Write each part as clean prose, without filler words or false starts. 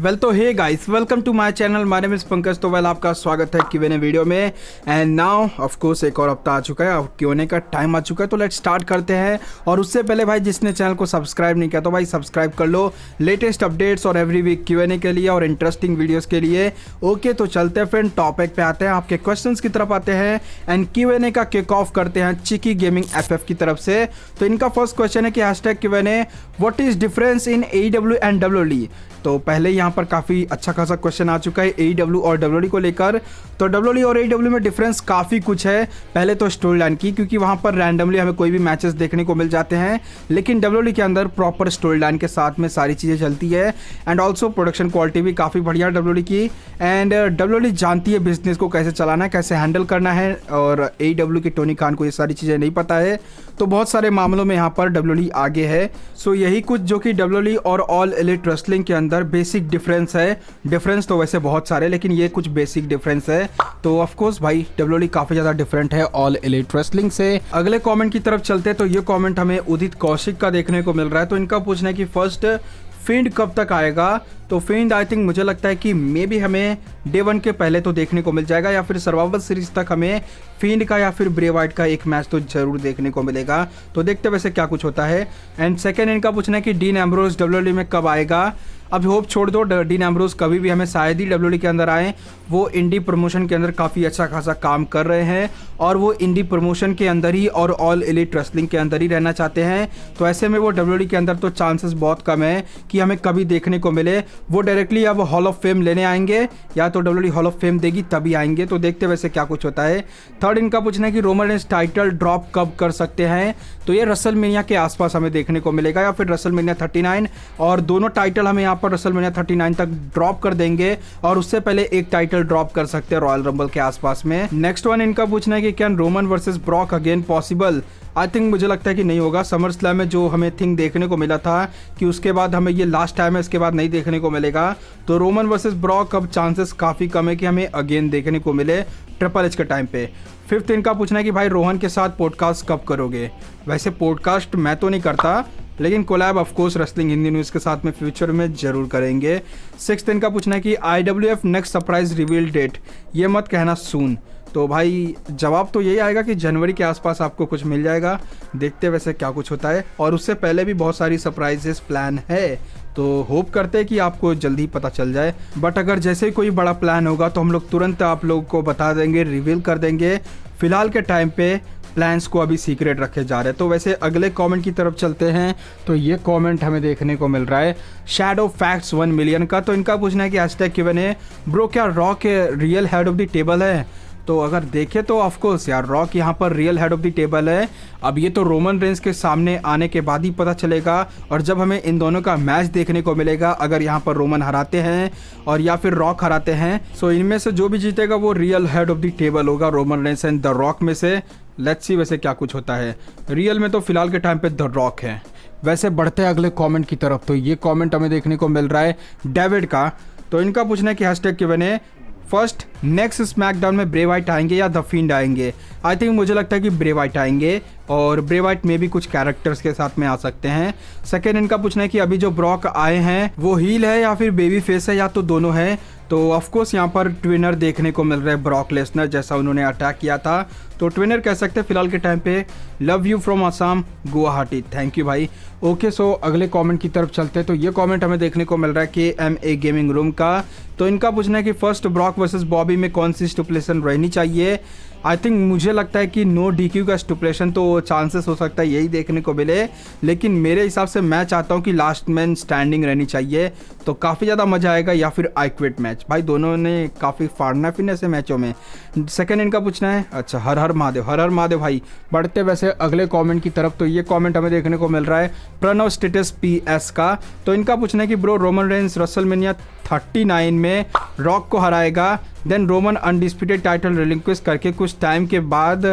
Well तो hey guys, welcome to my channel. My name is Pankaj. तो well आपका स्वागत है क्यूएनए वीडियो में। एंड नाउ ऑफ कोर्स एक और हफ्ता आ चुका है और क्यूएनए का टाइम आ चुका है, तो लेट्स स्टार्ट करते हैं। और उससे पहले भाई जिसने चैनल को सब्सक्राइब नहीं किया तो भाई सब्सक्राइब कर लो लेटेस्ट अपडेट्स और एवरी वीक क्यूएनए के लिए और इंटरेस्टिंग वीडियोज़ के लिए। ओके तो चलते हैं फ्रेंड, टॉपिक पे आते हैं, आपके क्वेश्चन की तरफ आते हैं एंड क्यूएनए का किक ऑफ करते हैं चिकी गेमिंग एफएफ की तरफ से। तो इनका फर्स्ट क्वेश्चन है कि hashtag Q&A what is difference in AEW and WWE. तो पहले यहाँ पर काफ़ी अच्छा खासा क्वेश्चन आ चुका है एईडब्ल्यू और डब्ल्यूडब्ल्यूई को लेकर। तो डब्ल्यूडब्ल्यूई और एईडब्ल्यू में डिफरेंस काफ़ी कुछ है। पहले तो स्टोरी लाइन की, क्योंकि वहाँ पर रैंडमली हमें कोई भी मैचेस देखने को मिल जाते हैं, लेकिन डब्ल्यूडब्ल्यूई के अंदर प्रॉपर स्टोरी लाइन के साथ में सारी चीज़ें चलती है। एंड ऑल्सो प्रोडक्शन क्वालिटी भी काफ़ी बढ़िया है डब्ल्यूडब्ल्यूई की। एंड डब्ल्यूडब्ल्यूई जानती है बिजनेस को कैसे चलाना है, कैसे हैंडल करना है, और एईडब्ल्यू के टोनी खान को ये सारी चीज़ें नहीं पता है। तो बहुत सारे मामलों में यहाँ पर डब्ल्यूडब्ल्यूई आगे है। सो यही कुछ जो कि डब्ल्यूडब्ल्यूई और ऑल एलीट रेसलिंग के अंदर बेसिक डिफरेंस है। डिफरेंस तो वैसे बहुत सारे, लेकिन ये कुछ बेसिक डिफरेंस है। तो ऑफ कोर्स भाई डब्ल्यूडब्ल्यूई काफ़ी ज़्यादा डिफरेंट है ऑल एलीट रेसलिंग से। अगले कमेंट की तरफ चलते हैं। तो ये कमेंट हमें उदित कौशिक का देखने को मिल रहा है। तो इनका पूछना है कि फर्स्ट फील्ड कब तक आएगा। तो फील्ड आई थिंक मुझे लगता है कि मे बी हमें डे 1 के पहले तो देखने को मिल जाएगा, या फिर सर्वाइवल सीरीज तक हमें फील्ड का या फिर ब्रे वाइट का एक मैच तो जरूर देखने को मिलेगा। तो देखते वैसे क्या कुछ होता है। एंड सेकेंड इनका पूछना है कि डीन एम्ब्रोज डब्ल्यूडब्ल्यूई में कब आएगा। अब होप छोड़ दो, डीन एम्ब्रोज कभी भी हमें शायद ही डब्ल्यूडब्ल्यूई के अंदर आए। वो इंडी प्रमोशन के अंदर काफ़ी अच्छा खासा काम कर रहे हैं और वो इंडी प्रमोशन के अंदर ही और ऑल एलीट रेसलिंग के अंदर ही रहना चाहते हैं। तो ऐसे में वो डब्ल्यूडब्ल्यूई के अंदर तो चांसेस बहुत कम है कि हमें कभी देखने को मिले। वो डायरेक्टली अब हॉल ऑफ फेम लेने आएंगे, या तो डब्ल्यूडब्ल्यूई हॉल ऑफ फेम देगी तभी आएंगे। तो देखते वैसे क्या कुछ होता है। थर्ड इनका पूछना है कि रोमन रेंस टाइटल ड्रॉप कब कर सकते हैं। तो ये रसलमेनिया के आसपास हमें देखने को मिलेगा, या फिर रसलमेनिया 39, और दोनों टाइटल हमें यहाँ पर रसलमेनिया 39 तक ड्रॉप कर देंगे, और उससे पहले एक टाइटल ड्रॉप कर सकते हैं रॉयल रंबल के आसपास में। नेक्स्ट वन इनका पूछना है कि can Roman versus Brock again possible. I think मुझे लगता है कि नहीं होगा। समर स्लैम में जो हमें थिंग देखने को मिला था कि उसके बाद हमें ये लास्ट टाइम है, इसके बाद नहीं देखने को मिलेगा। तो रोमन वर्सेस ब्रॉक अब चांसेस काफ़ी कम है कि हमें अगेन देखने को मिले ट्रिपल एच के टाइम पे। फिफ्थ इनका पूछना है कि भाई रोहन के साथ पॉडकास्ट कब करोगे। वैसे पॉडकास्ट मैं तो नहीं करता, लेकिन collab of course wrestling Hindi news के साथ में फ्यूचर में जरूर करेंगे। सिक्स्थ इनका पूछना है कि IWF next surprise reveal date, ये मत कहना सून। तो भाई जवाब तो यही आएगा कि जनवरी के आसपास आपको कुछ मिल जाएगा। देखते वैसे क्या कुछ होता है, और उससे पहले भी बहुत सारी सरप्राइजेस प्लान है। तो होप करते हैं कि आपको जल्दी पता चल जाए। बट अगर जैसे ही कोई बड़ा प्लान होगा तो हम लोग तुरंत आप लोगों को बता देंगे, रिवील कर देंगे। फिलहाल के टाइम पे प्लान्स को अभी सीक्रेट रखे जा रहे हैं। तो वैसे अगले कमेंट की तरफ चलते हैं। तो ये कमेंट हमें देखने को मिल रहा है शैडो फैक्ट्स 1 मिलियन का। तो इनका पूछना है कि हैशटैग क्यूएनए ब्रो क्या rock real head of the table है। तो अगर देखें तो ऑफकोर्स यार रॉक यहाँ पर real head of the table है। अब ये तो रोमन रेंस के सामने आने के बाद ही पता चलेगा, और जब हमें इन दोनों का मैच देखने को मिलेगा, अगर यहाँ पर रोमन हराते हैं और या फिर रॉक हराते हैं, सो इनमें से जो भी जीतेगा वो real head of the table होगा, Roman Reigns and the Rock में से। लेट्स सी वैसे क्या कुछ होता है। रियल में तो फिलहाल के टाइम पे द रॉक है। वैसे बढ़ते हैं अगले कमेंट की तरफ। तो ये कमेंट हमें देखने को मिल रहा है डेविड का। तो इनका पूछना है कि hashtag Q&A first next SmackDown में ब्रे वाइट आएंगे या द फील्ड आएंगे। आई थिंक मुझे लगता है कि ब्रे वाइट आएंगे, और ब्रे वाइट में भी कुछ कैरेक्टर्स के साथ में आ सकते हैं। सेकेंड इनका पूछना है कि अभी जो ब्रॉक आए हैं वो हील है या फिर बेबी फेस है, या तो दोनों है। तो ऑफकोर्स यहाँ पर ट्विनर देखने को मिल रहा है ब्रॉक लेसनर, जैसा उन्होंने अटैक किया था। तो ट्विनर कह सकते हैं फिलहाल के टाइम पे। Love you from Assam Guwahati. Thank you भाई। ओके सो अगले कमेंट की तरफ चलते हैं। तो ये कमेंट हमें देखने को मिल रहा है KMA गेमिंग रूम का। तो इनका पूछना है कि फर्स्ट ब्रॉक वर्सेस बॉबी में कौन सी स्टिपुलेशन रहनी चाहिए। आई थिंक मुझे लगता है कि नो DQ का स्टिपुलेशन तो चांसेस हो सकता है यही देखने को मिले, लेकिन मेरे हिसाब से मैं चाहता हूँ कि लास्ट मैन स्टैंडिंग रहनी चाहिए। तो काफ़ी ज़्यादा मज़ा आएगा, या फिर आई क्विट मैच। भाई दोनों ने काफ़ी फाड़ना फिरने से मैचों में। सेकेंड इनका पूछना है अच्छा हर हर महादेव, हर हर महादेव भाई। बढ़ते वैसे अगले कमेंट की तरफ। तो ये कमेंट हमें देखने को मिल रहा है प्रणव स्टेटस PS का। तो इनका पूछना है कि ब्रो रोमन रेंस रसलमेनिया 39 में रॉक को हराएगा, then Roman undisputed title relinquish करके कुछ टाइम के बाद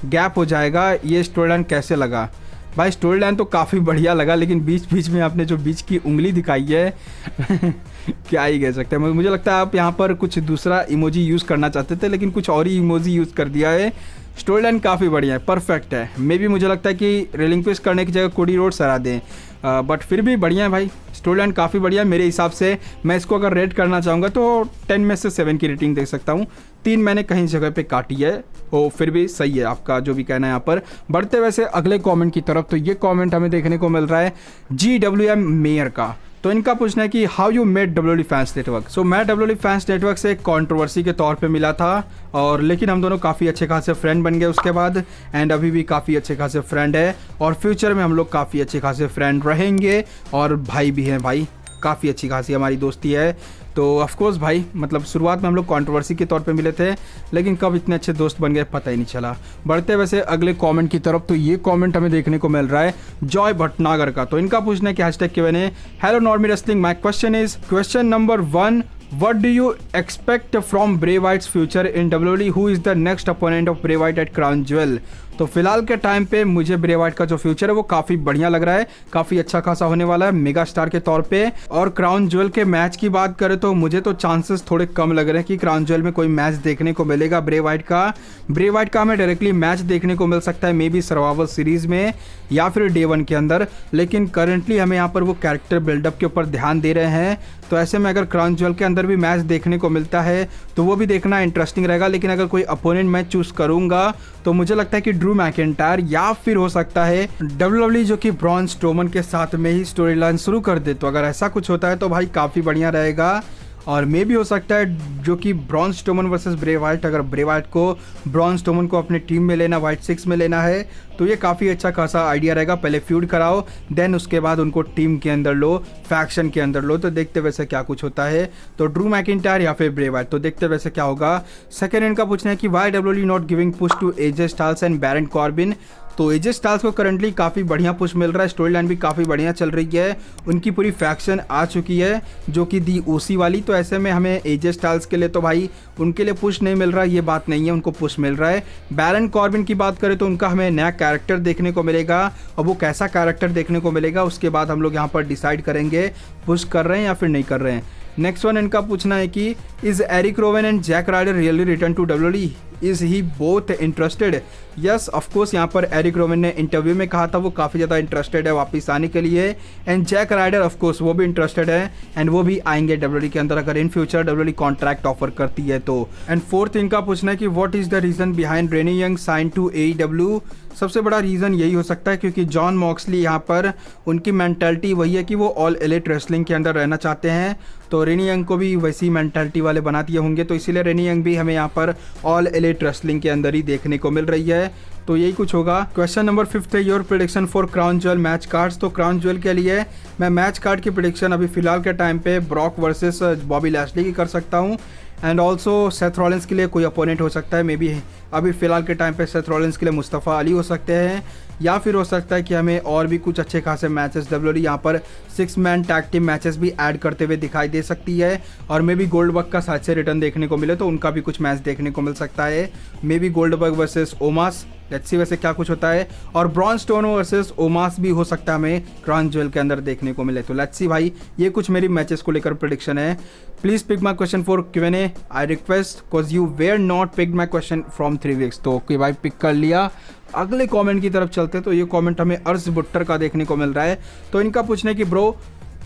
गैप हो जाएगा, ये स्टोरी लाइन कैसे लगा। भाई स्टोरी लाइन तो काफ़ी बढ़िया लगा, लेकिन बीच बीच में आपने जो बीच की उंगली दिखाई है क्या ही कह सकते हैं। मुझे लगता है आप यहाँ पर कुछ दूसरा इमोजी यूज़ करना चाहते थे, लेकिन कुछ और ही इमोजी यूज़ कर दिया है। स्टोरी लाइन काफ़ी बढ़िया है, परफेक्ट है। मे भी मुझे लगता है कि रिलिंक्विश करने की जगह कोडी रोड्स हरा दें, बट फिर भी बढ़िया है भाई। स्टोरी लाइन काफ़ी बढ़िया है मेरे हिसाब से। मैं इसको अगर रेट करना चाहूँगा तो 10 में से 7 की रेटिंग दे सकता हूँ। 3 मैंने कहीं जगह पे काटी है, वो फिर भी सही है आपका जो भी कहना है यहाँ पर। बढ़ते वैसे अगले कमेंट की तरफ, तो ये कमेंट हमें देखने को मिल रहा है GWM मेयर का। तो इनका पूछना है कि how you made WWE fans network. So मैं WWE फैंस नेटवर्क से एक कंट्रोवर्सी के तौर पे मिला था, और लेकिन हम दोनों काफ़ी अच्छे खासे फ्रेंड बन गए उसके बाद, एंड अभी भी काफ़ी अच्छे खासे फ्रेंड है, और फ्यूचर में हम लोग काफ़ी अच्छे खासे फ्रेंड रहेंगे, और भाई भी हैं भाई, काफ़ी अच्छी खासी हमारी दोस्ती है। तो ऑफकोर्स भाई, मतलब शुरुआत में हम लोग कंट्रोवर्सी के तौर पे मिले थे, लेकिन कब इतने अच्छे दोस्त बन गए पता ही नहीं चला। बढ़ते वैसे अगले कमेंट की तरफ, तो ये कमेंट हमें देखने को मिल रहा है जॉय भटनागर का। तो इनका पूछना है कि hashtag Q&A, hello normie wrestling, my question is, question number 1, what do you expect from Bray Wyatt's future in WWE? Who is the next opponent of Bray Wyatt at Crown Jewel? तो फिलहाल के time पे मुझे Bray Wyatt का जो future है वो काफ़ी बढ़िया लग रहा है, काफ़ी अच्छा खासा होने वाला है मेगा स्टार के तौर पे। और क्राउन ज्वेल के मैच की बात करें तो मुझे तो चांसेस थोड़े कम लग रहे हैं कि क्राउन ज्वेल में कोई मैच देखने को मिलेगा ब्रे वाइट का। ब्रे वाइट का हमें डायरेक्टली मैच देखने को मिल सकता है मे बी सर्वाइवल सीरीज़ में या फिर डे 1 के अंदर, लेकिन करेंटली हमें यहाँ पर वो कैरेक्टर बिल्डअप के ऊपर ध्यान दे रहे हैं। तो ऐसे में अगर क्राउन ज्वेल के अंदर भी मैच देखने को मिलता है तो वो भी देखना इंटरेस्टिंग रहेगा। लेकिन अगर कोई अपोनेंट मैं चूज़ करूँगा तो मुझे लगता है कि ड्रू मैकिंटायर, या फिर हो सकता है WWE जो कि ब्रॉन स्ट्रोमन के साथ में ही स्टोरी लाइन शुरू कर दे। तो अगर ऐसा कुछ होता है तो भाई काफ़ी बढ़िया रहेगा। और मे भी हो सकता है जो कि Braun Strowman versus Bray Wyatt, अगर ब्रे वाइट को ब्रॉन स्ट्रोमन को अपने टीम में लेना, वाइट 6 में लेना है, तो ये काफ़ी अच्छा खासा आइडिया रहेगा। पहले फ्यूड कराओ, देन उसके बाद उनको टीम के अंदर लो, फैक्शन के अंदर लो। तो देखते वैसे क्या कुछ होता है, तो ड्रू मैकिंटायर या फिर ब्रे वाइट, तो देखते वैसे क्या होगा। सेकेंड इनका पूछना है कि why WWE not giving push to AJ styles and Baron Corbin. तो AJ स्टाइल्स को करंटली काफ़ी बढ़िया पुश मिल रहा है, स्टोरी लाइन भी काफ़ी बढ़िया चल रही है, उनकी पूरी फैक्शन आ चुकी है जो कि दी OC वाली। तो ऐसे में हमें AJ स्टाइल्स के लिए तो भाई उनके लिए पुश नहीं मिल रहा, ये बात नहीं है, उनको पुश मिल रहा है। बैरन कॉर्बिन की बात करें तो उनका हमें नया कैरेक्टर देखने को मिलेगा, और वो कैसा कैरेक्टर देखने को मिलेगा उसके बाद हम लोग यहाँ पर डिसाइड करेंगे पुश कर रहे हैं या फिर नहीं कर रहे हैं। नेक्स्ट वन इनका पूछना है कि is Eric Rowan and Jack Ryder really return to WWE? Is he both interested? Yes of course, यहाँ पर एरिक रोवन ने इंटरव्यू में कहा था वो काफ़ी ज़्यादा इंटरेस्टेड है वापस आने के लिए, एंड जैक राइडर ऑफकोर्स वो भी इंटरेस्टेड है, एंड वो भी आएंगे WWE के अंदर अगर in future WWE contract offer करती है तो। एंड फोर्थ इनका पूछना है कि what is the reason behind rainy young sign to AEW? सबसे बड़ा रीज़न यही हो सकता है क्योंकि जॉन मॉक्सली यहाँ पर उनकी मेंटालिटी वही है कि वो ऑल एलिट रेसलिंग के अंदर रहना चाहते हैं, तो रेनी यंग को भी वैसी मेंटालिटी वाले बना दिए होंगे, तो इसीलिए रेनी यंग भी हमें यहाँ पर ऑल एलिट रेसलिंग के अंदर ही देखने को मिल रही है। तो यही कुछ होगा। क्वेश्चन नंबर 5 है your prediction for crown jewel match cards. तो क्राउन ज्वेल के लिए मैं मैच कार्ड की प्रेडिक्शन अभी फिलहाल के टाइम पे ब्रॉक वर्सेस बॉबी लैशली की कर सकता हूँ, एंड ऑल्सो सेथ रॉलिंस के लिए कोई अपोनेंट हो सकता है, मे बी अभी फिलहाल के टाइम पे सेथ रॉलिंस के लिए मुस्तफ़ा अली हो सकते हैं, या फिर हो सकता है कि हमें और भी कुछ अच्छे खासे मैचेस WWE यहाँ पर 6 मैन टैग टीम मैचेस भी ऐड करते हुए दिखाई दे सकती है, और मे बी गोल्डबर्ग का साथ से रिटर्न देखने को मिले तो उनका भी कुछ मैच देखने को मिल सकता है, may be Goldberg versus ओमास, let's see वैसे क्या कुछ होता है, और ब्रॉन स्टोनो वर्सेस ओमास भी हो सकता है हमें क्राउन ज्वेल के अंदर देखने को मिले। तो लेट्स सी भाई, ये कुछ मेरी मैचेस को लेकर प्रेडिक्शन है। Please pick my question for Q&A, I request because you were not pick my question from 3 weeks. तो ओके भाई, पिक कर लिया। अगले कमेंट की तरफ चलते, तो ये कमेंट हमें अर्श बुट्टर का देखने को मिल रहा है। तो इनका पूछना है कि ब्रो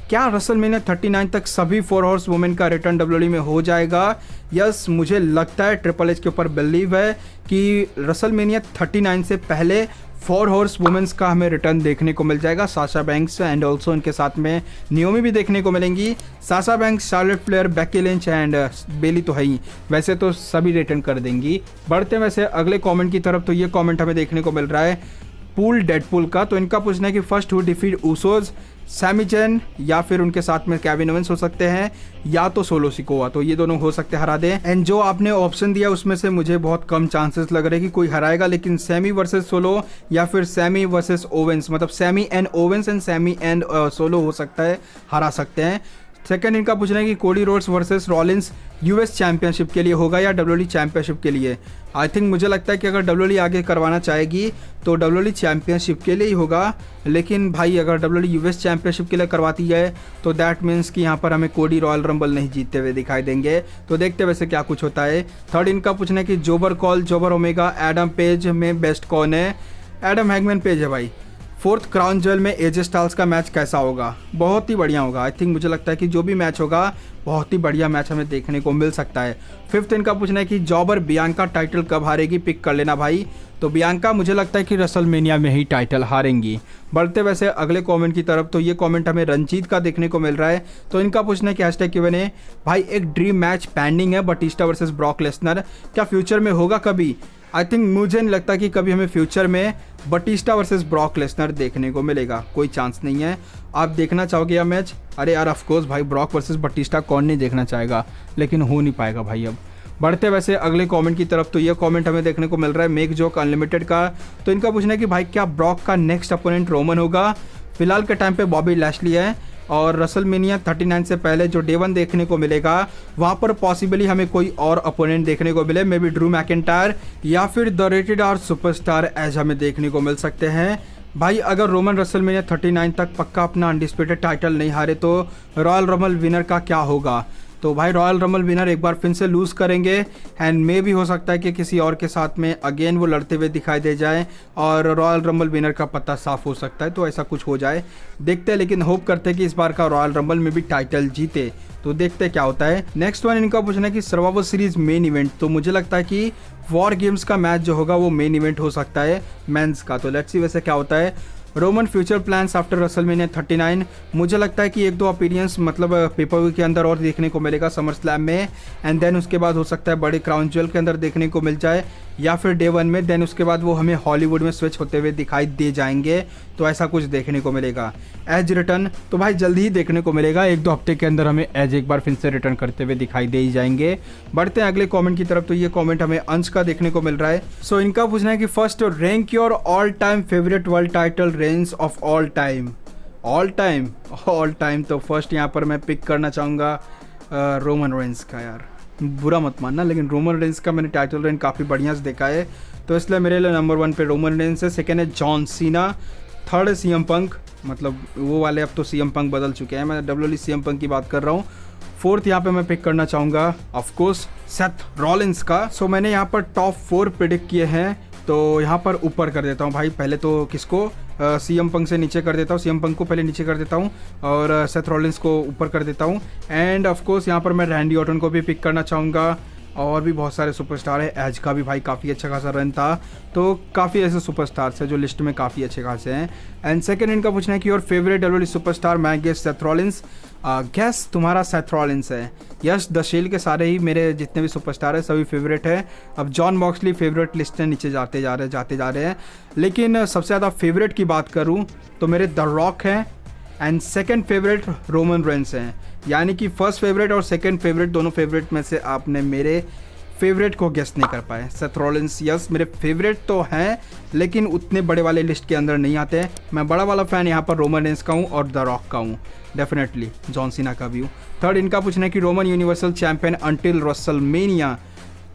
क्या रेसलमेनिया 39 तक सभी 4 हॉर्स वुमेन का रिटर्न WWE में हो जाएगा? यस, मुझे लगता है ट्रिपल एच के ऊपर बिलीव है कि रेसलमेनिया 39 से पहले 4 हॉर्स वुमेन्स का हमें रिटर्न देखने को मिल जाएगा। साशा बैंक्स एंड ऑल्सो उनके साथ में नियोमी भी देखने को मिलेंगी। Sasha Banks, Charlotte Flair, Becky Lynch and Bayley तो है ही, वैसे तो सभी रिटर्न कर देंगी। बढ़ते हैं वैसे अगले कमेंट की तरफ, तो ये कमेंट हमें देखने को मिल रहा है पूल डेडपुल का। तो इनका पूछना है कि first who defeat Usos, Sami Zayn या फिर उनके साथ में केविन ओवेंस हो सकते हैं, या तो सोलो सिकोवा, तो ये दोनों हो सकते हैं हरा दें। एंड जो आपने ऑप्शन दिया उसमें से मुझे बहुत कम चांसेस लग रहे हैं कि कोई हराएगा, लेकिन सैमी वर्सेस सोलो या फिर सैमी वर्सेस ओवेंस, मतलब Sami and Owens and Sami and Solo हो सकता है, हरा सकते हैं। सेकंड इनका पूछना है कि Cody Rhodes versus Rollins US championship के लिए होगा या डब्ल्यूडब्ल्यूई चैंपियनशिप के लिए। आई थिंक मुझे लगता है कि अगर डब्ल्यूडब्ल्यूई आगे करवाना चाहेगी तो डब्ल्यूडब्ल्यूई चैंपियनशिप के लिए ही होगा, लेकिन भाई अगर डब्ल्यूडब्ल्यूई यूएस चैंपियनशिप के लिए करवाती है तो दैट मीन्स कि यहाँ पर हमें कोडी रॉयल रंबल नहीं जीतते हुए दिखाई देंगे। तो देखते वैसे क्या कुछ होता है। थर्ड इनका पूछना है कि जोबर कॉल, जोबर ओमेगा, एडम पेज में बेस्ट कौन है। एडम हैगमैन पेज है भाई। फोर्थ क्राउन ज्वेल में एजे स्टाइल्स का मैच कैसा होगा, बहुत ही बढ़िया होगा। आई थिंक मुझे लगता है कि जो भी मैच होगा बहुत ही बढ़िया मैच हमें देखने को मिल सकता है। फिफ्थ इनका पूछना है कि जॉबर बियांका टाइटल कब हारेगी, पिक कर लेना भाई। तो बियांका मुझे लगता है कि रेसलमेनिया में ही टाइटल हारेंगी। बढ़ते वैसे अगले कमेंट की तरफ, तो ये कमेंट हमें रंजीत का देखने को मिल रहा है। तो इनका पूछना है कि हैशटैग Q&A भाई एक ड्रीम मैच पेंडिंग है बटिस्टा वर्सेस ब्रॉक लेसनर, क्या फ्यूचर में होगा कभी। आई थिंक मुझे नहीं लगता कि कभी हमें फ्यूचर में बटिस्टा वर्सेस ब्रॉक लेसनर देखने को मिलेगा, कोई चांस नहीं है। आप देखना चाहोगे यह मैच? अरे यार ऑफ कोर्स भाई, ब्रॉक वर्सेस बटिस्टा कौन नहीं देखना चाहेगा, लेकिन हो नहीं पाएगा भाई अब। बढ़ते वैसे अगले कमेंट की तरफ, तो ये कमेंट हमें देखने को मिल रहा है मेक जोक अनलिमिटेड का। तो इनका पूछना है कि भाई क्या ब्रॉक का नेक्स्ट अपोनेंट रोमन होगा। फिलहाल के टाइम पे बॉबी लैशली है और रेसलमेनिया 39 से पहले जो डे 1 देखने को मिलेगा वहाँ पर पॉसिबली हमें कोई और अपोनेंट देखने को मिले, मे बी ड्रू मैकिंटायर या फिर the rated R superstar Edge हमें देखने को मिल सकते हैं। भाई अगर रोमन रेसलमेनिया 39 तक पक्का अपना अनडिस्प्यूटेड टाइटल नहीं हारे तो रॉयल रंबल विनर का क्या होगा। तो भाई रॉयल रंबल विनर एक बार फिर से लूज़ करेंगे एंड मे भी हो सकता है कि किसी और के साथ में अगेन वो लड़ते हुए दिखाई दे जाए और रॉयल रंबल विनर का पता साफ हो सकता है। तो ऐसा कुछ हो जाए, देखते हैं, लेकिन होप करते हैं कि इस बार का रॉयल रंबल में भी टाइटल जीते। तो देखते हैं क्या होता है। नेक्स्ट वन इनका पूछना है कि सर्वाइवर सीरीज मेन इवेंट, तो मुझे लगता है कि वॉर गेम्स का मैच जो होगा वो मेन इवेंट हो सकता है मेंस का। तो लेट्स सी वैसे क्या होता है। Roman future plans after WrestleMania 39, मुझे लगता है कि एक दो अपीयरेंस मतलब पेपर के अंदर और देखने को मिलेगा समर स्लैम में, एंड देन उसके बाद हो सकता है बड़े क्राउन ज्वेल के अंदर देखने को मिल जाए या फिर डे 1 में, देन उसके बाद वो हमें हॉलीवुड में स्विच होते हुए दिखाई दे जाएंगे। तो ऐसा कुछ देखने को मिलेगा। एज रिटर्न तो भाई जल्दी ही देखने को मिलेगा, एक दो हफ्ते के अंदर हमें एज एक बार फिर से रिटर्न करते हुए दिखाई दे ही जाएंगे। बढ़ते हैं अगले कमेंट की तरफ, तो ये कमेंट हमें अंश का देखने को मिल रहा है। सो इनका पूछना है कि first rank your all time favourite world title range of all time. All time तो फर्स्ट यहाँ पर मैं पिक करना चाहूँगा रोमन रेंस का। यार बुरा मत मानना, लेकिन रोमन रेंस का मैंने टाइटल रेंज काफ़ी बढ़िया से देखा है, तो इसलिए मेरे लिए नंबर 1 पे रोमन रेंस है। सेकेंड है जॉन सीना, थर्ड है सीएम पंक, मतलब वो वाले अब तो सीएम पंक बदल चुके हैं, मैं डब्ल्यूडब्ल्यूई सीएम पंक की बात कर रहा हूँ। फोर्थ यहाँ पे मैं पिक करना चाहूँगा ऑफकोर्स सेथ रॉलिंस का। सो मैंने यहाँ पर टॉप 4 प्रिडिक्ट किए हैं, तो यहाँ पर ऊपर कर देता हूँ भाई। पहले तो किसको सीएम पंक से नीचे कर देता हूँ, सीएम पंक को पहले नीचे कर देता हूँ और सेथ रॉलिंस को ऊपर कर देता हूँ। एंड ऑफ कोर्स यहाँ पर मैं रैंडी ऑर्टन को भी पिक करना चाहूँगा, और भी बहुत सारे सुपरस्टार है। एज का भी भाई काफ़ी अच्छा खासा रन था, तो काफ़ी ऐसे सुपरस्टार्स हैं जो लिस्ट में काफ़ी अच्छे खासे हैं। एंड सेकंड इनका पूछना है कि और फेवरेट डब्ल्यूडब्ल्यूई सुपरस्टार, मैं गेस सेथ रॉलिंस। गैस तुम्हारा सेथ रॉलिंस है। यस द शील्ड के सारे ही मेरे जितने भी सुपरस्टार है सभी फेवरेट है। अब जॉन मॉक्सली फेवरेट लिस्ट में नीचे जाते जा रहे हैं, लेकिन सबसे ज़्यादा फेवरेट की बात करूँ तो मेरे द रॉक हैं and second favourite Roman Reigns हैं। यानी कि फर्स्ट फेवरेट और सेकंड फेवरेट दोनों फेवरेट में से आपने मेरे फेवरेट को गेस नहीं कर पाए। सेथ रॉलिंस यस मेरे फेवरेट तो हैं, लेकिन उतने बड़े वाले लिस्ट के अंदर नहीं आते। मैं बड़ा वाला फ़ैन यहाँ पर रोमन रेंस का हूँ और द रॉक का हूँ, डेफिनेटली जॉन सीना का भी हूँ। थर्ड इनका पूछना है कि Roman universal champion until WrestleMania.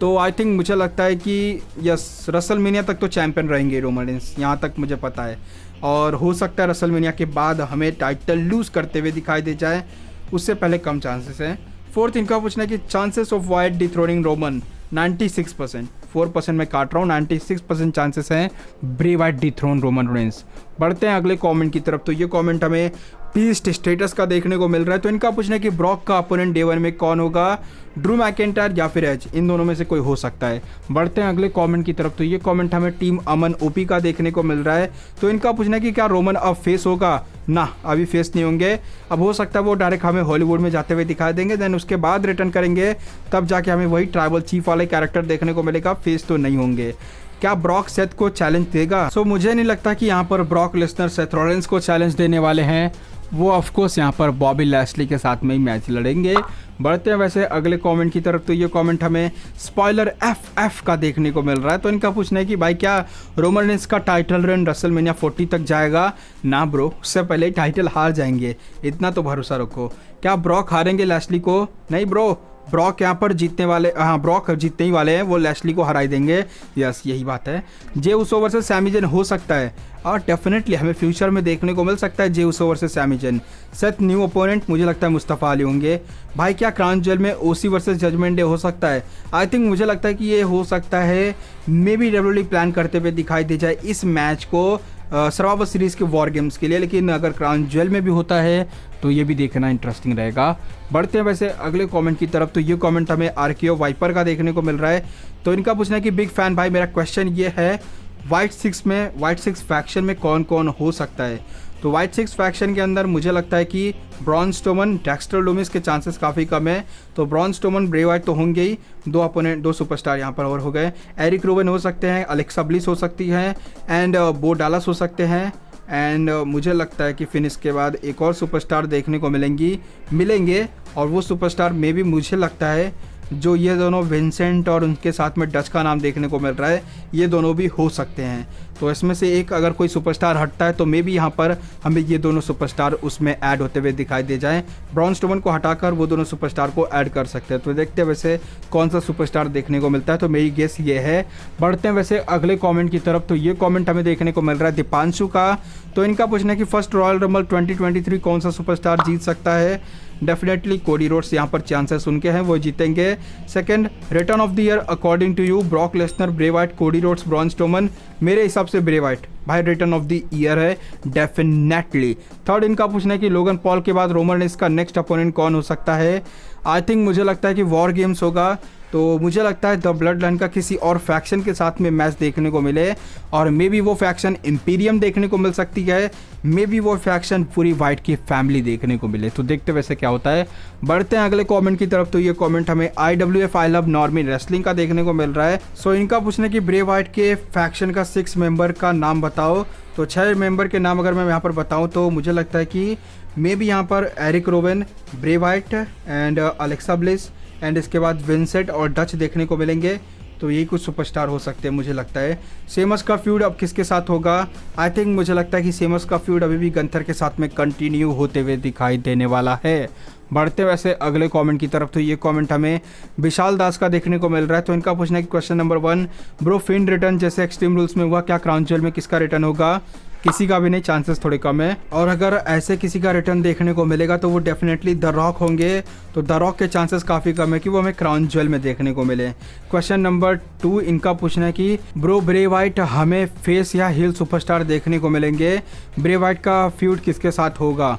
तो आई थिंक मुझे लगता है कि यस रेसलमेनिया तक तो चैंपियन रहेंगे रोमन रेंस, यहाँ तक मुझे पता है। और हो सकता है रेसलमेनिया के बाद हमें टाइटल लूज़ करते हुए दिखाई दे जाए, उससे पहले कम चांसेस हैं। फोर्थ इनका पूछना है कि चांसेस ऑफ वाइट डिथ्रोनिंग रोमन 96%, 4% मैं काट रहा हूँ, 96% चांसेस हैं Bray Wyatt dethrone Roman Reigns. बढ़ते हैं अगले कमेंट की तरफ, तो ये कमेंट हमें पीस्ट स्टेटस का देखने को मिल रहा है। तो इनका पूछना है कि ब्रॉक का अपोनेंट डे 1 में कौन होगा, ड्रू मैकिंटायर या फिर एज, इन दोनों में से कोई हो सकता है। बढ़ते हैं अगले कमेंट की तरफ, तो ये कमेंट हमें टीम अमन ओपी का देखने को मिल रहा है। तो इनका पूछना है कि क्या रोमन अब फेस होगा। ना, अभी फेस नहीं होंगे, अब हो सकता है वो डायरेक्ट हमें हॉलीवुड में जाते हुए दिखाई देंगे, देन उसके बाद रिटर्न करेंगे, तब जाके हमें वही ट्राइबल चीफ वाले कैरेक्टर देखने को मिलेगा, फेस तो नहीं होंगे। क्या ब्रॉक सेथ को चैलेंज देगा? सो मुझे नहीं लगता कि यहाँ पर ब्रॉक लेसनर सेथ रॉलिंस को चैलेंज देने वाले हैं। वो ऑफकोर्स यहाँ पर बॉबी लैशली के साथ में ही मैच लड़ेंगे। बढ़ते हैं वैसे अगले कमेंट की तरफ, तो ये कमेंट हमें स्पॉइलर एफ का देखने को मिल रहा है। तो इनका पूछना है कि भाई क्या रोमन रेंस का टाइटल रन रेसलमेनिया 40 तक जाएगा? ना ब्रो, उससे पहले ही टाइटल हार जाएंगे, इतना तो भरोसा रखो। क्या ब्रॉक हारेंगे लैशली को? नहीं ब्रो, ब्रॉक यहाँ पर जीतने वाले, हाँ ब्रॉक जीतने ही वाले हैं, वो लैशली को हराई देंगे। यस, यही बात है। Jey Uso versus Sami Zen हो सकता है, और डेफिनेटली हमें फ्यूचर में देखने को मिल सकता है Jey Uso versus Sami Zayn. Set new opponent मुझे लगता है मुस्तफ़ा अली होंगे। भाई क्या क्राउन ज्वेल में ओसी वर्सेस जजमेंट डे हो सकता है? आई थिंक मुझे लगता है कि ये हो सकता है, मे बी डब्ल्यूडब्ल्यूई प्लान करते हुए दिखाई दे जाए इस मैच को सर्वाइवर सीरीज़ के वॉर गेम्स के लिए। लेकिन अगर क्राउन ज्वेल में भी होता है तो ये भी देखना इंटरेस्टिंग रहेगा। बढ़ते हैं वैसे अगले कमेंट की तरफ, तो ये कमेंट हमें आरकेओ वाइपर का देखने को मिल रहा है। तो इनका पूछना है कि बिग फैन भाई, मेरा क्वेश्चन ये है, वाइट सिक्स फैक्शन में कौन कौन हो सकता है? तो वाइट सिक्स फैक्शन के अंदर मुझे लगता है कि ब्रॉन स्ट्रोमन, डेक्स्टर लूमिस के चांसेस काफ़ी कम है। तो ब्रॉन स्ट्रोमन, ब्रे वाइट तो होंगे ही, दो सुपरस्टार यहाँ पर और हो गए। एरिक रोवन हो सकते हैं, अलेक्सा ब्लिस हो सकती हैं, एंड बो डालस हो सकते हैं। एंड मुझे लगता है कि फिनिश के बाद एक और सुपरस्टार देखने को मिलेंगे, और वो सुपरस्टार में भी मुझे लगता है जो ये दोनों विंसेंट और उनके साथ में डच का नाम देखने को मिल रहा है, ये दोनों भी हो सकते हैं। तो इसमें से एक अगर कोई सुपरस्टार हटता है तो मे बी यहाँ पर हमें ये दोनों सुपरस्टार उसमें ऐड होते हुए दिखाई दे जाएं। ब्रॉन स्ट्रोमन को हटाकर वो दोनों सुपरस्टार को ऐड कर सकते हैं। तो देखते हैं वैसे कौन सा सुपरस्टार देखने को मिलता है, तो मेरी गेस ये है। बढ़ते हैं वैसे अगले कॉमेंट की तरफ, तो ये कॉमेंट हमें देखने को मिल रहा है दीपांशु का। तो इनका पूछना है कि फर्स्ट रॉयल रंबल 2023 कौन सा सुपरस्टार जीत सकता है? डेफिनेटली कोडी रोड्स यहाँ पर चांसेस उनके हैं, वो जीतेंगे। Second, return of the year according to you, Brock Lesnar, Bray Wyatt, Cody Rhodes, Braun Strowman. मेरे हिसाब से ब्रे वाइट भाई रिटर्न ऑफ द ईयर है डेफिनेटली। थर्ड, इनका पूछना है कि लोगन पॉल के बाद रोमन रेंस का नेक्स्ट अपोनेंट कौन हो सकता है? आई थिंक मुझे लगता है कि वॉर गेम्स होगा, तो मुझे लगता है द ब्लड लाइन का किसी और फैक्शन के साथ में मैच देखने को मिले, और मे बी वो फैक्शन इंपीरियम देखने को मिल सकती है, मे बी वो फैक्शन पूरी वाइट की फैमिली देखने को मिले। तो देखते वैसे क्या होता है। बढ़ते हैं अगले कमेंट की तरफ, तो ये कमेंट हमें IWF आई लव नॉर्मिन रेसलिंग का देखने को मिल रहा है। सो इनका पूछना है कि ब्रे वाइट के फैक्शन का 6 मेंबर का नाम बताओ। तो 6 मेंबर के नाम अगर मैं यहाँ पर बताऊँ तो मुझे लगता है कि मे बी यहाँ पर Eric Rowan, Bray Wyatt and Alexa Bliss, and इसके बाद विंसेंट और डच देखने को मिलेंगे। तो यही कुछ सुपरस्टार हो सकते हैं मुझे लगता है। सेमस का फ्यूड अब किसके साथ होगा? आई थिंक मुझे लगता है कि सेमस का फ्यूड अभी भी गंथर के साथ में कंटिन्यू होते हुए दिखाई देने वाला है। बढ़ते वैसे अगले कमेंट की तरफ, तो ये कमेंट हमें विशाल दास का देखने को मिल रहा है। तो इनका पूछना है कि question number 1, bro Finn return जैसे एक्सट्रीम रूल्स में हुआ, क्या क्राउन ज्वेल में किसका रिटर्न होगा? किसी का भी नहीं, चांसेस थोड़े कम है। और अगर ऐसे किसी का रिटर्न देखने को मिलेगा तो वो डेफिनेटली द रॉक होंगे। तो द रॉक के चांसेस काफ़ी कम है कि वो हमें क्राउन ज्वेल में देखने को मिले। क्वेश्चन नंबर 2, इनका पूछना है कि ब्रो ब्रे वाइट हमें फेस या हील सुपरस्टार देखने को मिलेंगे? ब्रे वाइट का फ्यूड किसके साथ होगा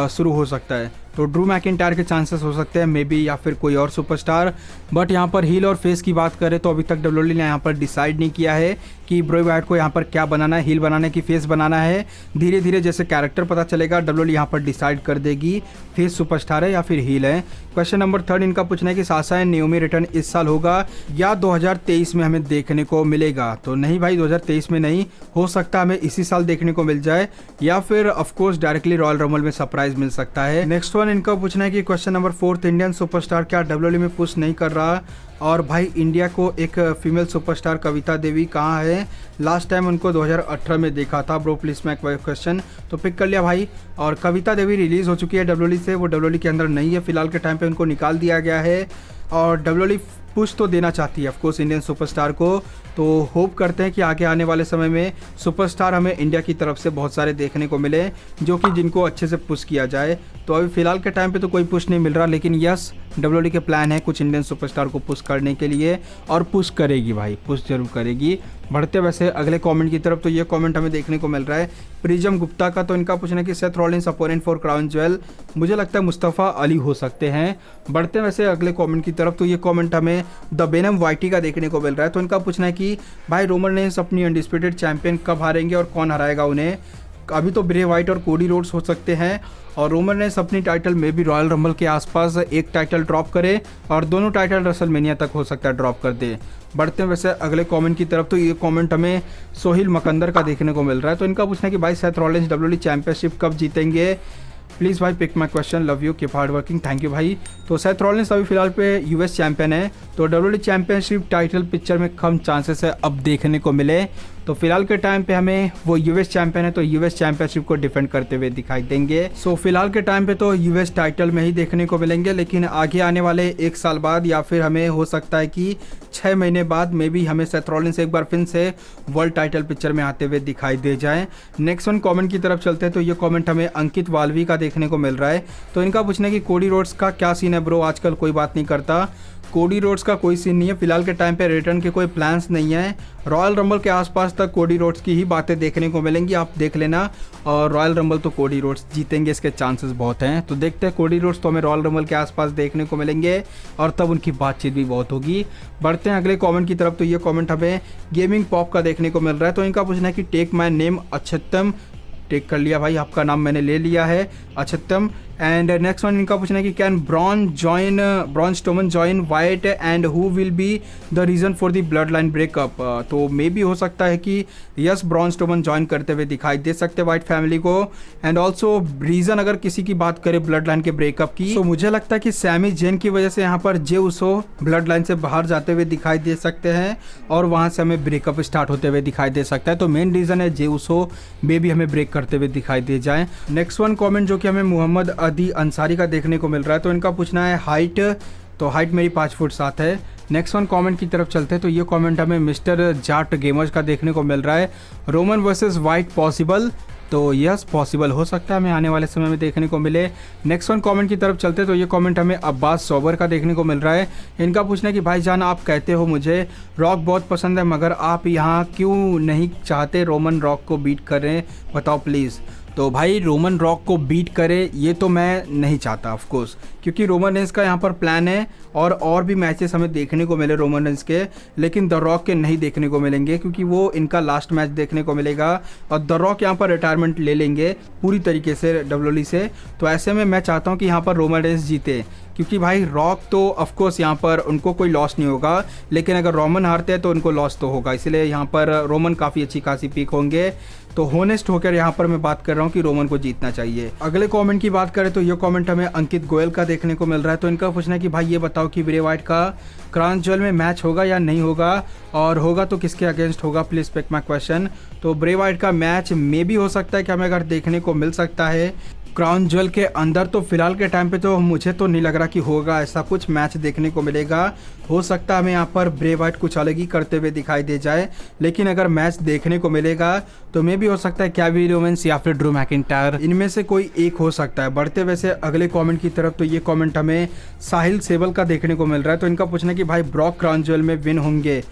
शुरू हो सकता है? तो ड्रू मैकिंटायर के चांसेस हो सकते हैं मे बी, या फिर कोई और सुपरस्टार। बट यहाँ पर हील और फेस की बात करें तो अभी तक डब्ल्यूडब्ल्यूई ने यहाँ पर डिसाइड नहीं किया है कि ब्रे वाइट को यहाँ पर क्या बनाना है, हील बनाना है कि फेस बनाना है। धीरे धीरे जैसे कैरेक्टर पता चलेगा डब्ल्यूडब्ल्यूई यहाँ पर डिसाइड कर देगी फेस सुपरस्टार है या फिर हील है। क्वेश्चन नंबर 3, इनका पूछना है कि साशा एंड नाओमी रिटर्न इस साल होगा या 2023 में हमें देखने को मिलेगा? तो नहीं भाई, 2023 में नहीं, हो सकता हमें इसी साल देखने को मिल जाए, या फिर ऑफकोर्स डायरेक्टली रॉयल रंबल में सरप्राइज मिल सकता है। नेक्स्ट वन, इनका पूछना है कि क्वेश्चन नंबर 4, इंडियन सुपरस्टार क्या डब्ल्यूडब्ल्यूई में पुश नहीं कर रहा? और भाई इंडिया को एक फीमेल सुपरस्टार कविता देवी कहाँ है? लास्ट टाइम उनको 2018 में देखा था। ब्रो प्लीज मैं क्वेश्चन तो पिक कर लिया भाई। और कविता देवी रिलीज़ हो चुकी है डब्ल्यूडब्ल्यूई से, वो डब्ल्यूडब्ल्यूई के अंदर नहीं है फिलहाल के टाइम पे, उनको निकाल दिया गया है। और डब्ल्यूडब्ल्यूई पुश तो देना चाहती है ऑफकोर्स इंडियन सुपरस्टार को, तो होप करते हैं कि आगे आने वाले समय में सुपरस्टार हमें इंडिया की तरफ से बहुत सारे देखने को मिले जो कि जिनको अच्छे से पुश किया जाए। तो अभी फिलहाल के टाइम पे तो कोई पुश नहीं मिल रहा, लेकिन यस डब्ल्यूडब्ल्यूई के प्लान है कुछ इंडियन सुपरस्टार को पुश करने के लिए, और पुश करेगी भाई, पुश जरूर करेगी। बढ़ते वैसे अगले कमेंट की तरफ, तो ये कमेंट हमें देखने को मिल रहा है प्रिजम गुप्ता का। तो इनका पूछना है कि Seth Rollins opponent for crown jewel, मुझे लगता है मुस्तफ़ा अली हो सकते हैं। बढ़ते वैसे अगले कमेंट की तरफ, तो ये कमेंट हमें द बेनम वाइटी का देखने को मिल रहा है। तो इनका पूछना है कि भाई रोमन रेंस अपनी अनडिस्प्यूटेड चैंपियन कब हारेंगे और कौन हराएगा उन्हें? अभी तो ब्रे वाइट और कोडी रोड्स हो सकते हैं, और रोमन रेंस अपनी टाइटल में भी रॉयल रंबल के आसपास एक टाइटल ड्रॉप करे, और दोनों टाइटल रेसलमेनिया तक हो सकता है ड्रॉप कर दे। बढ़ते हैं वैसे अगले कमेंट की तरफ, तो ये कमेंट हमें सोहिल मकंदर का देखने को मिल रहा है। तो इनका पूछना है कि भाई सेथ रॉलिंस डब्ल्यूडब्ल्यूई चैंपियनशिप कब जीतेंगे? प्लीज़ भाई pick my question, love you, keep hard working, thank you भाई। तो सेथ रॉलिंस अभी फिलहाल पे यूएस चैंपियन है, तो WWE चैंपियनशिप टाइटल पिक्चर में कम चांसेस है अब देखने को मिले। तो फिलहाल के टाइम पे हमें वो यूएस चैंपियन है तो यूएस चैंपियनशिप को डिफेंड करते हुए दिखाई देंगे। सो फिलहाल के टाइम पे तो यूएस टाइटल में ही देखने को मिलेंगे, लेकिन आगे आने वाले 1 साल बाद या फिर हमें हो सकता है कि 6 महीने बाद मे बी हमें सेथ रॉलिंस एक बार फिर से वर्ल्ड टाइटल पिक्चर में आते हुए दिखाई दे जाए। नेक्स्ट वन कमेंट की तरफ चलते हैं, तो ये कमेंट हमें अंकित वाल्वी का देखने को मिल रहा है। तो इनका पूछना है कि कोडी रोड्स का क्या सीन है ब्रो, आजकल कोई बात नहीं करता। कोडी रोड्स का कोई सीन नहीं है, फिलहाल के टाइम पे रिटर्न के कोई प्लान्स नहीं है। रॉयल रंबल के आसपास तक कोडी रोड्स की ही बातें देखने को मिलेंगी, आप देख लेना। और रॉयल रंबल तो कोडी रोड्स जीतेंगे, इसके चांसेस बहुत हैं। तो देखते हैं, कोडी रोड्स तो हमें रॉयल रंबल के आसपास देखने को मिलेंगे और तब उनकी बातचीत भी बहुत होगी। बढ़ते हैं अगले कमेंट की तरफ, तो ये कमेंट हमें गेमिंग पॉप का देखने को मिल रहा है। तो इनका पूछना है कि टेक माई नेम अक्षतम, टेक कर लिया भाई, आपका नाम मैंने ले लिया है अक्षतम। एंड नेक्स्ट वन इनका पूछना है कि can Braun Strowman join Wyatt and who will be the reason for the bloodline breakup. तो मे बी हो सकता है कि यस ब्रॉन स्टोमन ज्वाइन करते हुए दिखाई दे सकते वाइट फैमिली को। एंड ऑल्सो रीज़न अगर किसी की बात करें ब्लड लाइन के ब्रेकअप की, तो मुझे लगता है कि सैमी जेन की वजह से यहाँ पर जे उसो ब्लड लाइन से बाहर जाते हुए दिखाई दे सकते हैं और वहाँ से हमें ब्रेकअप स्टार्ट होते हुए दिखाई दे सकता है। तो मेन रीज़न है जे उसो मे बी हमें ब्रेक करते हुए दिखाई दे जाए। नेक्स्ट वन कॉमेंट जो कि हमें मोहम्मद अदी अंसारी का देखने को मिल रहा है। तो इनका पूछना है हाइट, तो हाइट मेरी 5 फुट 7 है। नेक्स्ट वन कमेंट की तरफ चलते हैं, तो ये कमेंट हमें मिस्टर जाट गेमर्स का देखने को मिल रहा है। रोमन वर्सेस वाइट पॉसिबल, तो यस पॉसिबल हो सकता है हमें आने वाले समय में देखने को मिले। नेक्स्ट वन कमेंट की तरफ चलते हैं, तो ये कमेंट हमें अब्बास सोबर का देखने को मिल रहा है। इनका पूछना है कि भाईजान आप कहते हो मुझे रॉक बहुत पसंद है, मगर आप यहाँ क्यों नहीं चाहते रोमन रॉक को बीट करें, बताओ प्लीज़। तो भाई रोमन रॉक को बीट करे ये तो मैं नहीं चाहता ऑफ कोर्स, क्योंकि रोमन रेंस का यहाँ पर प्लान है और भी मैचेस हमें देखने को मिले रोमन रेंस के, लेकिन द रॉक के नहीं देखने को मिलेंगे क्योंकि वो इनका लास्ट मैच देखने को मिलेगा और द रॉक यहाँ पर रिटायरमेंट ले लेंगे पूरी तरीके से WWE से। तो ऐसे में मैं चाहता हूँ कि यहाँ पर रोमन रेंस जीते, क्योंकि भाई रॉक तो ऑफकोर्स यहाँ पर उनको कोई लॉस नहीं होगा, लेकिन अगर रोमन हारते हैं तो उनको लॉस तो होगा, इसलिए यहाँ पर रोमन काफ़ी अच्छी खासी पीक होंगे। तो होनेस्ट होकर यहाँ पर मैं बात कर रहा हूँ कि रोमन को जीतना चाहिए। अगले कमेंट की बात करें, तो ये कमेंट हमें अंकित गोयल का देखने को मिल रहा है। तो इनका पूछना है कि भाई ये बताओ कि ब्रे वाइट का क्राउन ज्वेल में मैच होगा या नहीं होगा, और होगा तो किसके अगेंस्ट होगा, प्लीज़ पिक माई क्वेश्चन। तो ब्रे वाइट का मैच मे भी हो सकता है कि हमें अगर देखने को मिल सकता है क्राउन ज्वेल के अंदर, तो फिलहाल के टाइम पे तो मुझे तो नहीं लग रहा कि होगा ऐसा कुछ मैच देखने को मिलेगा। हो सकता है हमें यहाँ पर ब्रे वाइट कुछ अलग ही करते हुए दिखाई दे जाए, लेकिन अगर मैच देखने को मिलेगा तो मे भी हो सकता है केविन ओवेंस या फिर ड्रू मैकिंटायर, इनमें से कोई एक हो सकता है। बढ़ते वैसे अगले कमेंट की तरफ, तो ये कमेंट हमें साहिल सेबल का देखने को मिल रहा है। तो इनका पूछना है कि भाई ब्रॉक क्राउन ज्वेल में विन होंगे,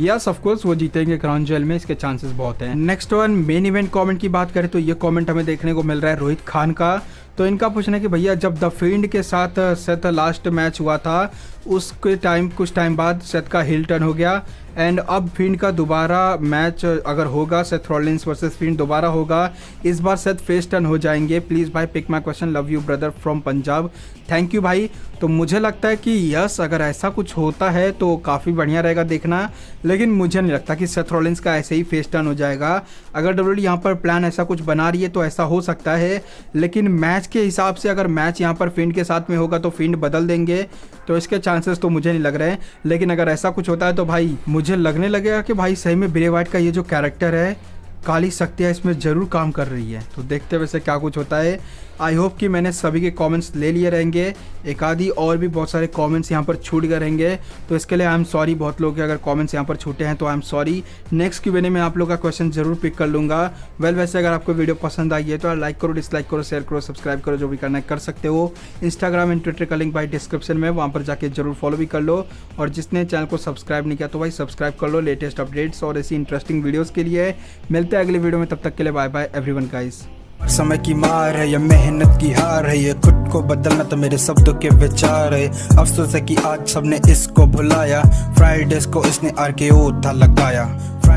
यस ऑफ कोर्स वो जीतेंगे क्राउन ज्वेल में, इसके चांसेस बहुत हैं। Next one main event comment की बात करें, तो ये कमेंट हमें देखने को मिल रहा है रोहित खान का। तो इनका पूछना है कि भैया जब द फील्ड के साथ सेथ लास्ट मैच हुआ था उसके कुछ टाइम बाद सेथ का हिल टर्न हो गया, एंड अब फिंड का दोबारा मैच अगर होगा सेथ रॉलिंस वर्सेस फिंड दोबारा होगा, इस बार सेथ फेस टर्न हो जाएंगे, प्लीज़ भाई pick my question, love you brother from Punjab, thank you भाई। तो मुझे लगता है कि यस अगर ऐसा कुछ होता है तो काफ़ी बढ़िया रहेगा देखना, लेकिन मुझे नहीं लगता कि सेथ रॉलिंस का ऐसे ही फेस टर्न हो जाएगा। अगर WWE यहाँ पर प्लान ऐसा कुछ बना रही है तो ऐसा हो सकता है, लेकिन मैच के हिसाब से अगर मैच यहाँ पर फिंड के साथ में होगा तो फिंड बदल देंगे, तो इसके चांसेस तो मुझे नहीं लग रहे हैं। लेकिन अगर ऐसा कुछ होता है तो भाई मुझे लगने लगेगा कि भाई सही में ब्रे वाइट का ये जो कैरेक्टर है, काली शक्तियाँ इसमें ज़रूर काम कर रही है। तो देखते वैसे क्या कुछ होता है। आई होप कि मैंने सभी के कमेंट्स ले लिए रहेंगे, एक आधी और भी बहुत सारे कमेंट्स यहाँ पर छूट गए रहेंगे, तो इसके लिए आई एम सॉरी। बहुत लोग के अगर कमेंट्स यहाँ पर छूटे हैं तो I am sorry. Next Q&A में आप लोग का क्वेश्चन जरूर पिक कर लूँगा। वैसे अगर आपको वीडियो पसंद आई है तो लाइक करो, डिसलाइक करो, शेयर करो, सब्सक्राइब करो, जो भी करना है कर सकते हो। इंस्टाग्राम एंड ट्विटर का लिंक भाई डिस्क्रिप्शन में, वहाँ पर जाके जरूर फॉलो भी कर लो, और जिसने चैनल को सब्सक्राइब नहीं किया तो भाई सब्सक्राइब कर लो लेटेस्ट अपडेट्स और ऐसी इंटरेस्टिंग वीडियोज़ के लिए। मिलते हैं अगले वीडियो में, तब तक के लिए बाय बाय एवरीवन गाइस। समय की मार है या मेहनत की हार है, ये खुद को बदलना तो मेरे शब्दों के विचार है। अफसोस है कि आज सबने इसको भुलाया, फ्राइडेज को इसने RKO था लगाया।